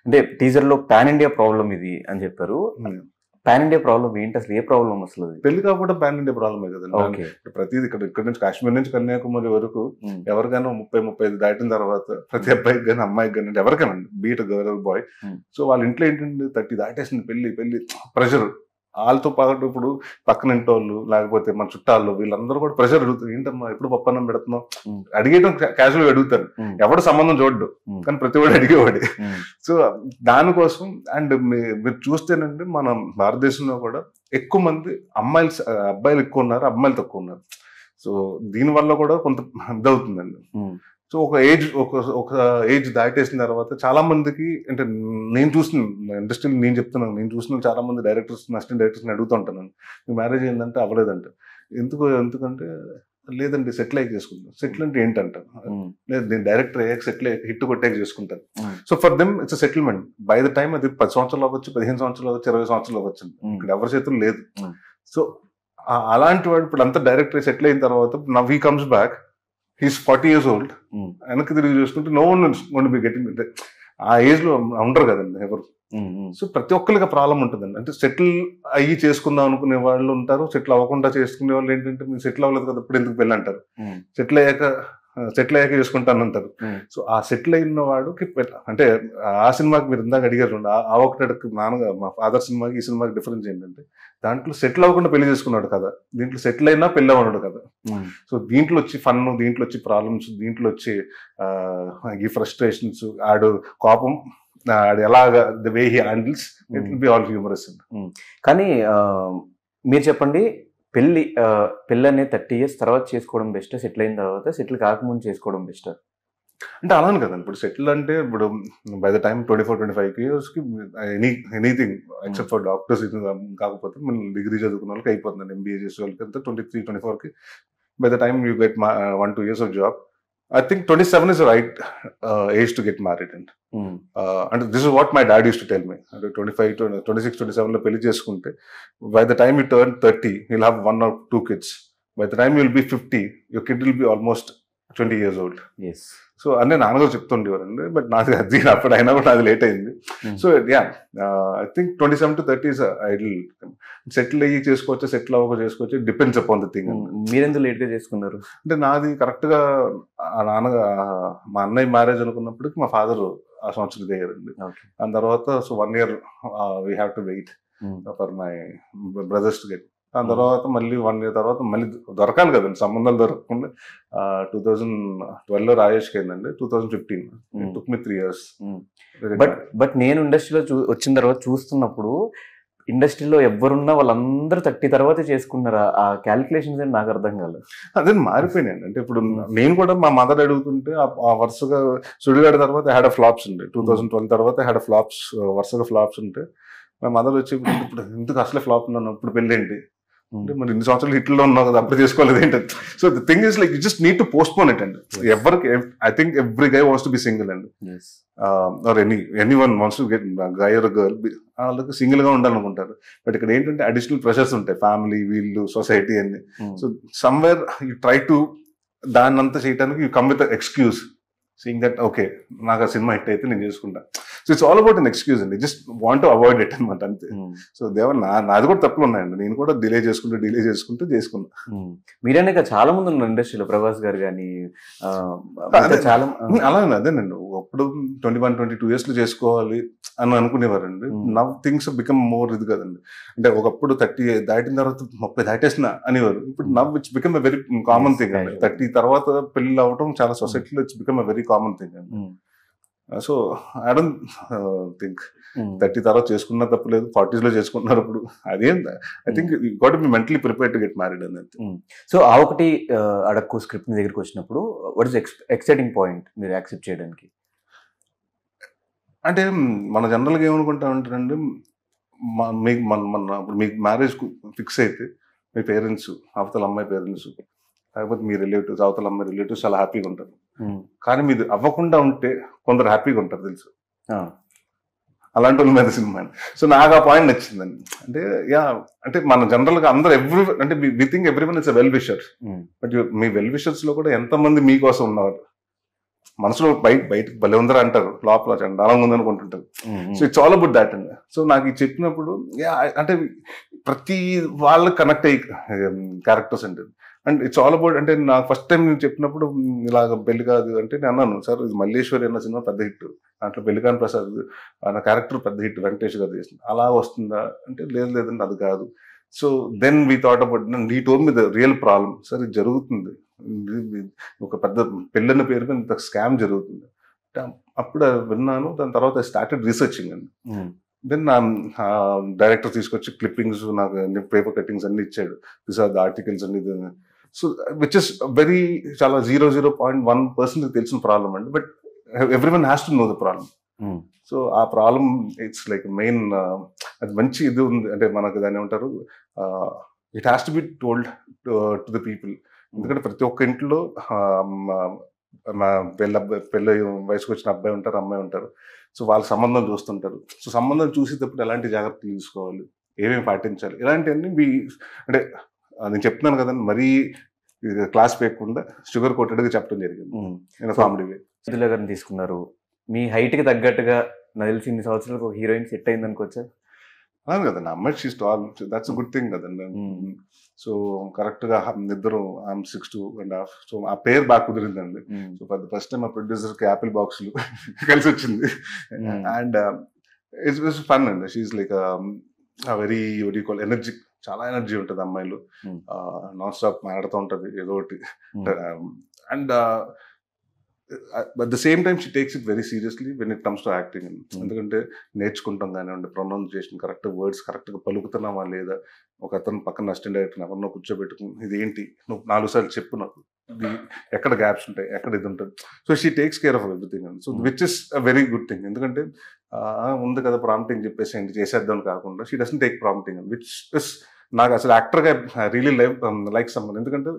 అంటే టీజర్ లో pan India problem ఇది అని చెప్పారు. పాన్ ఇండియా ప్రాబ్లం ఏంటి అసలు? ఏ ప్రాబ్లం అసలు? పెళ్లి కాకపోతే పాన్ ఇండియా ప్రాబ్లమే కదండి. ఓకే. ప్రతిది ఇక్కడ నుంచి కాశ్మీర్ నుంచి కన్యాకుమారి వరకు ఎవరికైనా 30-35 దాటిన తర్వాత ప్రతి అబ్బాయికి కానీ అమ్మాయికి కానీ ఎవరికైనా బీట్ గర్ల్ బాయ్, సో వాళ్ళ ఇంట్లో ఏంటంటే 30 దాటేసింది పెళ్లి ప్రెషర్. వాళ్ళతో పాటు ఇప్పుడు పక్కన ఇంటోళ్ళు లేకపోతే మన చుట్టాలు వీళ్ళందరూ కూడా ప్రెషర్ అడుగుతారు. ఏంటమ్మా ఎప్పుడు పప్పన్నం పెడుతున్నావు అడిగేయడం క్యాజువల్ గా అడుగుతారు. ఎవడు సంబంధం చూడ్డు కానీ ప్రతి వాడు అడిగేవాడు. సో దానికోసం అండ్ మీరు చూస్తేనండి మన భారతదేశంలో కూడా ఎక్కువ మంది అబ్బాయిలు ఎక్కువ ఉన్నారు, అమ్మాయిలు తక్కువ ఉన్నారు. సో దీని వల్ల కూడా కొంత ఇదవుతుందండి. సో ఒక ఏజ్ దాటేసిన తర్వాత చాలా మందికి అంటే నేను చూసిన ఇండస్ట్రీలో నేను చూసిన చాలా మంది డైరెక్టర్స్ అసిస్టెంట్ డైరెక్టర్స్ని అడుగుతుంటాను, మీ మ్యారేజ్ ఏంటంటే అవ్వలేదంట. ఎందుకంటే లేదండి సెటిల్ అయ్యి చేసుకుంటాను. సెటిల్ అంటే ఏంటంటాను, లేదు నేను డైరెక్టర్ అయ్యాక సెటిల్ అయ్యాక హిట్ కొట్టాక చేసుకుంటాను. So for them it's settlement. By the time అది 10 సంవత్సరాలు అవ్వచ్చు, 15 సంవత్సరాలు అవ్వచ్చు, 20 సంవత్సరాలు అవ్వచ్చు. ఇక్కడ ఎవరి చేతులు లేదు. సో అలాంటి వాడు ఇప్పుడు అంతా డైరెక్టర్ సెటిల్ అయిన తర్వాత now he comes back, he's 40 years old. వెనక్కి తిరిగి చూసుకుంటే no one going to be getting. ఆ ఏజ్ లో ఉండరు కదండి ఎవరు. సో ప్రతి ఒక్కరికి ప్రాబ్లం ఉంటుందండి. అంటే సెటిల్ అయ్యి చేసుకుందాం అనుకునే వాళ్ళు ఉంటారు, సెటిల్ అవ్వకుండా చేసుకునే వాళ్ళు ఏంటంటే మీరు సెటిల్ అవ్వలేదు కదా ఇప్పుడు ఎందుకు పెళ్ళి అంటారు, సెటిల్ అయ్యాక చేసుకుంటాను అంటారు. సో ఆ సెటిల్ అయిన వాడికి అంటే ఆ సినిమాకి మీరు ఇందాక అడిగారు ఆ ఒకటి నాన్నగారు మా ఫాదర్ సినిమాకి ఈ సినిమాకి డిఫరెన్స్ ఏంటంటే దాంట్లో సెటిల్ అవ్వకుండా పెళ్లి చేసుకున్నాడు కదా, దీంట్లో సెటిల్ అయినా పెళ్లి అవ్వడు కదా. సో దీంట్లో వచ్చి ఫన్, దీంట్లో వచ్చి ప్రాబ్లమ్స్, దీంట్లో వచ్చి ఈ ఫ్రస్ట్రేషన్స్, ఆడు కోపం, ఆడు ఎలాగా the way he handles, it will be all humorous. కానీ మీరు చెప్పండి, పెళ్ళి అనేది 30 years తర్వాత చేసుకోవడం బెస్ట్, సెటిల్ అయిన తర్వాత, సెటిల్ కాకముందు చేసుకోవడం బెస్ట్? అంటే అలానే కదండి. ఇప్పుడు సెటిల్ అంటే ఇప్పుడు బై ద టైమ్ 24-25 years కి ఎనీథింగ్ ఎక్సెప్ట్ ఫర్ డాక్టర్స్ కాకపోతే మనం డిగ్రీ చదువుకున్న వాళ్ళకి అయిపోతుంది. MBA చేసే వాళ్ళకి అంతా 23-24 కి by the time you get 1-2 years of job. I think 27 is the right age to get married. And this is what my dad used to tell me. 26-27 లో పెళ్లి చేసుకుంటే by the time you turn 30 you'll have 1 or 2 kids. By the time you'll be 50 your kid will be almost 20 years old. Yes. So అన్నీ నాన్నగారు చెప్తుండేవారండి. But నాకు అది అప్పుడు అయినా కూడా అది లేట్ అయింది. So yeah I think 27-30 is ideal. Settle అయ్యి చేసుకోవచ్చు, సెటిల్ అవ్వక చేసుకోవచ్చు, డిపెండ్స్ అపాన్ ద థింగ్. మీరెందుకు లేట్ గా చేసుకున్నారు? అంటే నాది కరెక్ట్ గా మా అన్నయ్య మ్యారేజ్ అనుకున్నప్పటికి మా ఫాదర్ ఆ సంవత్సరం దిగారండి. దాని తర్వాత so 1 year we have to wait for my brothers to get. దాని తర్వాత మళ్ళీ 1 year తర్వాత మళ్ళీ దొరకాలి కదండి, సంబంధాలు దొరకకుండా 2012లో రాజేష్కి అయిందండి. 2015 it took me 3 years. But నేను ఇండస్ట్రీలో వచ్చిన తర్వాత చూస్తున్నప్పుడు ఇండస్ట్రీలో ఎవరున్నా వాళ్ళందరూ 30 తర్వాతే చేసుకున్నారు. ఆ క్యాలిక్యులేషన్స్ అని నాకు అర్థం కాలేదు. అదే మారిపోయినాయండి. అంటే ఇప్పుడు నేను కూడా మా మదర్ అడుగుతుంటే ఆ వరుసగా సుడిగాడి తర్వాత హ్యాడ్ అ ఫ్లాప్స్ ఉండే, 2012 తర్వాత హ్యాడ్ అ ఫ్లాప్స్, వరుసగా ఫ్లాప్స్ ఉంటే మా మదర్ వచ్చి ఇప్పుడు ఎందుకు అసలే ఫ్లాప్ ఉన్నాను, ఇప్పుడు పెళ్ళి ఏంటి అంటే మరి ఇన్ని సంవత్సరాలు హిట్లో ఉన్నావు కదా అప్పుడు చేసుకోలేదు ఏంటంటే. So the thing is like you just need to postpone it అండి. ఎవరికి I think every guy wants to be single అండి, or anyone wants to get guy or girl, వాళ్ళకి సింగిల్ గా ఉండాలనుకుంటారు. బట్ ఇక్కడ ఏంటంటే అడిషనల్ ప్రెషర్స్ ఉంటాయి, family, వీళ్ళు, సొసైటీ అన్ని. So somewhere you try to దాన్ని అంతా చేయడానికి you come with excuse seeing that okay నాకు ఆ సినిమా హిట్ అయితే నేను చేసుకుంటా. So it's all about an excuse అండి, just want to avoid it అనమాట అంతే. సో నాది కూడా తప్పులు ఉన్నాయండి, నేను కూడా డిలే చేసుకుంటూ చేసుకున్నా. మీరైనా చాలా మంది ఉన్నారు ఇండస్ట్రీలో, ప్రభాస్ గారు కానీ చాలా అలానే. అదేనండి అప్పుడు 21-22 years లో చేసుకోవాలి అని అనుకునేవారండి. నవ్ థింగ్స్ బికమ్ మోర్ ఇది కదండి. అంటే ఒకప్పుడు 30 దాటిన తర్వాత 30 దాటేసిన అనేవారు. ఇప్పుడు now it's become a very common thing అండి. 30 తర్వాత పెళ్లి అవ్వటం చాలా సొసైటీలో it's become a very common thing అండి. సో ఐ డోంట్ థింక్ 30 తర్వాత చేసుకున్నా తప్పలేదు, 40s లో చేసుకుంటున్నారు ఇప్పుడు. అదేం I think you got to be mentally prepared to get married అనేది. సో ఆ ఒకటి అడక్కు స్క్రిప్ట్ దగ్గరికి వచ్చినప్పుడు వాట్ ఇస్ ఎక్సైటింగ్ పాయింట్ మీరు యాక్సెప్ట్ చేయడానికి? అంటే మన జనరల్గా ఏమనుకుంటామంటారండి, మీకు మ్యారేజ్ ఫిక్స్ అయితే మీ పేరెంట్స్, అవతల అమ్మాయి పేరెంట్స్, లేకపోతే మీ రిలేటివ్స్, అవతల అమ్మాయి రిలేటివ్స్ చాలా హ్యాపీగా ఉంటారు. కానీ మీది అవ్వకుండా ఉంటే కొందరు హ్యాపీగా ఉంటారు తెలుసు, అలాంటి వాళ్ళ మీద సినిమా. సో నాకు ఆ పాయింట్ నచ్చిందండి. అంటే యా అంటే మన జనరల్ గా అందరు అంటే we think everyone is a well wisher, but మీ వెల్ విషర్స్ లో కూడా ఎంతమంది మీకోసం ఉన్నారు, మనసులో బయటకు భలే ఉందరా అంటారు, లోపల చండాలంగా ఉంది అనుకుంటుంటారు. So it's all about that అండి. సో నాకు ఇది చెప్పినప్పుడు అంటే ప్రతి వాళ్ళు కనెక్ట్ అయ్యి క్యారెక్టర్స్ అండి. అండ్ ఇట్స్ ఆల్ అబౌట్ అంటే నాకు ఫస్ట్ టైం నేను చెప్పినప్పుడు ఇలాగ పెళ్లి కాదు అంటే నేను అన్నాను, సార్ ఇది మల్లేశ్వరి అన్న సినిమా పెద్ద హిట్, దాంట్లో పెళ్లికాని ప్రసాద్ నా క్యారెక్టర్ పెద్ద హిట్, వెంకటేష్ గారు చేసింది, అలా వస్తుందా అంటే లేదండి అది కాదు. So then we thought about, he told me the real problem, sir ఇది జరుగుతుంది, ఒక పెద్ద పెళ్ళన్న పేరు మీద ఇంత స్కామ్ జరుగుతుంది. అప్పుడు విన్నాను, దాని తర్వాత స్టార్టెడ్ రీసెర్చింగ్ అండి. దెన్ నా డైరెక్టర్ తీసుకొచ్చి క్లిప్పింగ్స్ నాకు పేపర్ కట్టింగ్స్ అన్ని ఇచ్చాడు, దిస్ ఆర్ ద ఆర్టికల్స్ అన్ని. సో విచ్ ఇస్ వెరీ చాలా 0.1% తెలిసిన ప్రాబ్లం అండి, but every one has to know the problem. So ఆ ప్రాబ్లం ఇట్స్ లైక్ మెయిన్, అది మంచి ఇది ఉంది అంటే మనకు దాన్ని ఏమంటారు, it has to be told to the people. ఎందుకంటే ప్రతి ఒక్క ఇంట్లో మా పెళ్ళి వయసుకు వచ్చిన అబ్బాయి ఉంటారు, అమ్మాయి ఉంటారు. సో వాళ్ళ సంబంధం చూస్తుంటారు. సో సంబంధం చూసేటప్పుడు ఎలాంటి జాగ్రత్తలు తీసుకోవాలి, ఏమేమి పాటించాలి, ఇలాంటివన్నీ అంటే నేను చెప్తున్నాను కదండి, మరీ క్లాస్ పేయకుండా షుగర్ కోటెడ్గా చెప్పడం జరిగింది. నేను కామెడీ సుశీల గారిని తీసుకున్నారు, మీ హైట్కి తగ్గట్టుగా నాకు తెలిసి ఇన్ని సంవత్సరాలకు ఒక హీరోయిన్ సెట్ అయింది అనుకోవచ్చా? అవును కదండి, అమ్మాయి she's tall, that's good thing కదండి. సో కరెక్ట్గా ఇద్దరు 6'2.5", సో ఆ పేరు బాగా కుదిరిందండి. సో ఫస్ట్ టైం ఆ ప్రొడ్యూసర్కి యాపిల్ బాక్స్లు కలిసి వచ్చింది. అండ్ ఇట్స్ వాస్ ఫన్ అండి. షీఈస్ లైక్ వెరీ ఎనర్జీ, చాలా ఎనర్జీ ఉంటుంది అమ్మాయిలు, నాన్ స్టాప్ మాట్లాడుతూ ఉంటుంది ఏదో ఒకటి. And at the same time she takes it very seriously when it comes to acting. ఎందుకంటే నేర్చుకుంటాం కానివ్వండి, ప్రొనౌన్సియేషన్ కరెక్ట్, వర్డ్స్ కరెక్ట్గా పలుకుతున్నామా లేదా, ఒక అతను పక్కన అసిస్టెంట్ డైరెక్టర్ ఎవరినో కూర్చోబెట్టుకుని ఇది ఏంటి నువ్వు 4 సార్లు చెప్పు, నాకు ఎక్కడ గ్యాప్స్ ఉంటాయి, ఎక్కడ ఇది ఉంటుంది. So she takes care of everything and so which is a very good thing. ఎందుకంటే ఉంది కదా ప్రాంప్టింగ్ చెప్పేసి ఏంటి చేసేద్దాం కాకుండా she doesn't take prompting and which is నాకు అసలు యాక్టర్గా రియలీ లైక్ సమ్మన్. ఎందుకంటే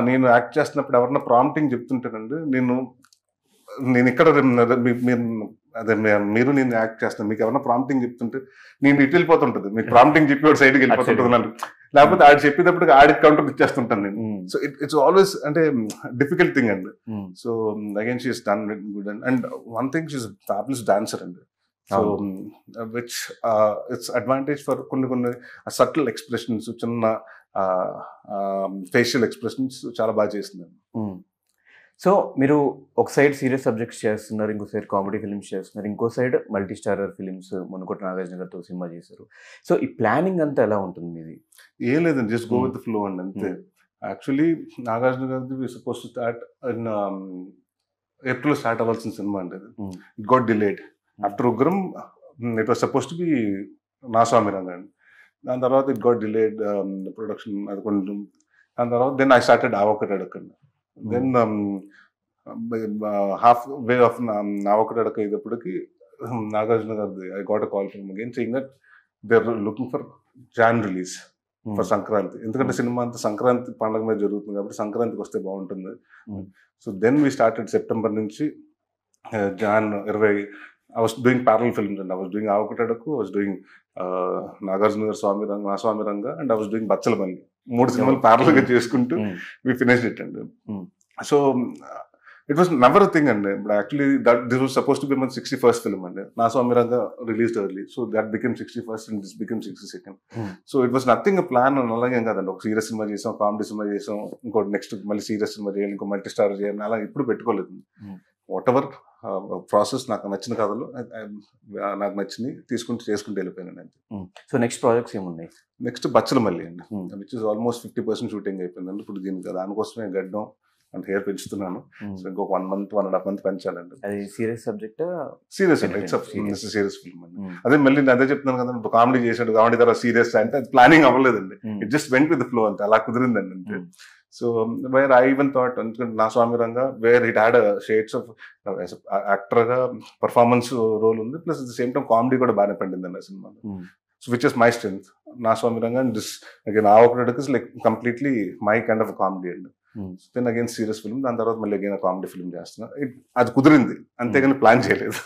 నేను యాక్ట్ చేస్తున్నప్పుడు ఎవరన్నా ప్రాంప్టింగ్ చెప్తుంటానండి, నేను ఇక్కడ మీరు నేను యాక్ట్ చేస్తాను, మీకు ఎవరైనా ప్రాంప్టింగ్ చెప్తుంటే నేను ఇటు వెళ్ళిపోతుంటుంది, మీకు ప్రాంప్టింగ్ చెప్పి వాడు సైడ్కి వెళ్ళిపోతుంటుంది నన్ను, లేకపోతే ఆడు చెప్పేటప్పుడు ఆడికి కౌంటర్ ఇచ్చేస్తుంటాను నేను. సో ఇట్స్ ఆల్వేస్ అంటే డిఫికల్ట్ థింగ్ అండి. So again she's done good and one thing she's fabulous dancer అండి. So which its advantage for కొన్ని సటిల్ ఎక్స్ప్రెషన్స్, చిన్న ఫేషియల్ ఎక్స్ప్రెషన్స్ చాలా బాగా చేస్తుందండి. సో మీరు ఒక సైడ్ సీరియస్ సబ్జెక్ట్స్ చేస్తున్నారు, ఇంకో సైడ్ కామెడీ ఫిల్మ్స్ చేస్తున్నారు, ఇంకో సైడ్ మల్టీ స్టారర్ ఫిల్మ్స్ మునుకోట నాగార్జున గారితో సినిమా చేశారు. సో ఈ ప్లానింగ్ అంతా ఎలా ఉంటుంది మీది? ఏం లేదండి, just go with the flow అండి అంతే. యాక్చువల్లీ నాగార్జున గారిది supposed to start in April start అవ్వాల్సిన సినిమా అండి, it got delayed. After Ugram it was supposed to be Naa Saami రంగ అండి. దాని తర్వాత ఇట్ గాట్ డిలేడ్ ప్రొడక్షన్, అది కొంచెం. దాని తర్వాత దెన్ ఐ స్టార్టెడ్ ఆవొకటడకండి. దెన్ హాఫ్ వే ఆఫ్ ఆవొకటడక అయ్యేటప్పటికి నాగార్జున గారిది I got a call from again saying that they are looking for Jan release for Sankranti. ఎందుకంటే సినిమా అంతా సంక్రాంతి పండుగ మీద జరుగుతుంది కాబట్టి సంక్రాంతికి వస్తే బాగుంటుంది. So then we started September నుంచి Jan 20 I was doing parallel films and I was doing Avokatadaku, I was doing Nagarjuna Swami Ranga, Na Swami Ranga, and I was doing Bachalamalli. 3 సినిమాలు parallel గా చేసుకుంటూ we finished it. And so it was never a thing, and but actually that this was supposed to be my 61st film, and Na Swami Ranga released early, so that became 61st and this became 62nd. So it was nothing a plan and అలాగే కాదండి. ఒక serious cinema చేసాం, comedy cinema చేసాం, ఇంకోటి next మళ్ళీ serious cinema చేయాలి, ఇంకో multi star చేయాలి, అలా ఇప్పుడు పెట్టుకోలేదు. వాట్ ఎవర్ ప్రాసెస్ నాకు నచ్చిన కథలు నాకు నచ్చింది తీసుకుంటూ చేసుకుంటూ వెళ్ళిపోయాను అంతే. సో నెక్స్ట్ ప్రాజెక్ట్స్ ఏమున్నాయి? నెక్స్ట్ బచ్చలమల్లి అండి, విచ్ ఇస్ ఆల్మోస్ట్ 50% షూటింగ్ అయిపోయిందండి. ఇప్పుడు దీనికి దానికోసమే గడ్డం అండ్ హెయిర్ పెంచుతున్నాను. సో ఇంకొక 1.5 months పెంచాలండి. అది సీరియస్ సబ్జెక్ట్? సీరియస్ అండి, ఇట్స్ సీరియస్ ఫిల్మ్ అండి. అదే మళ్ళీ అదే చెప్తున్నాను కదా, ఇప్పుడు కామెడీ చేశాడు, కామెడీ తర్వాత సీరియస్ అంటే అది ప్లానింగ్ అవ్వలేదండి, it just went with the flow అంతే, అలా కుదిరిందండి అంతే. So where I even thought Na Swami Ranga, where it had a shades of actor ga performance role undi, plus at the same time comedy kuda baane pandindi na cinema. So which is my strength. Na Swami Ranga and this again Avokatadaku is like completely my kind of a comedy and so then again serious film, dan tarvata malli again a comedy film chestuna. It adi kudirindi ante gaani plan cheyaledu.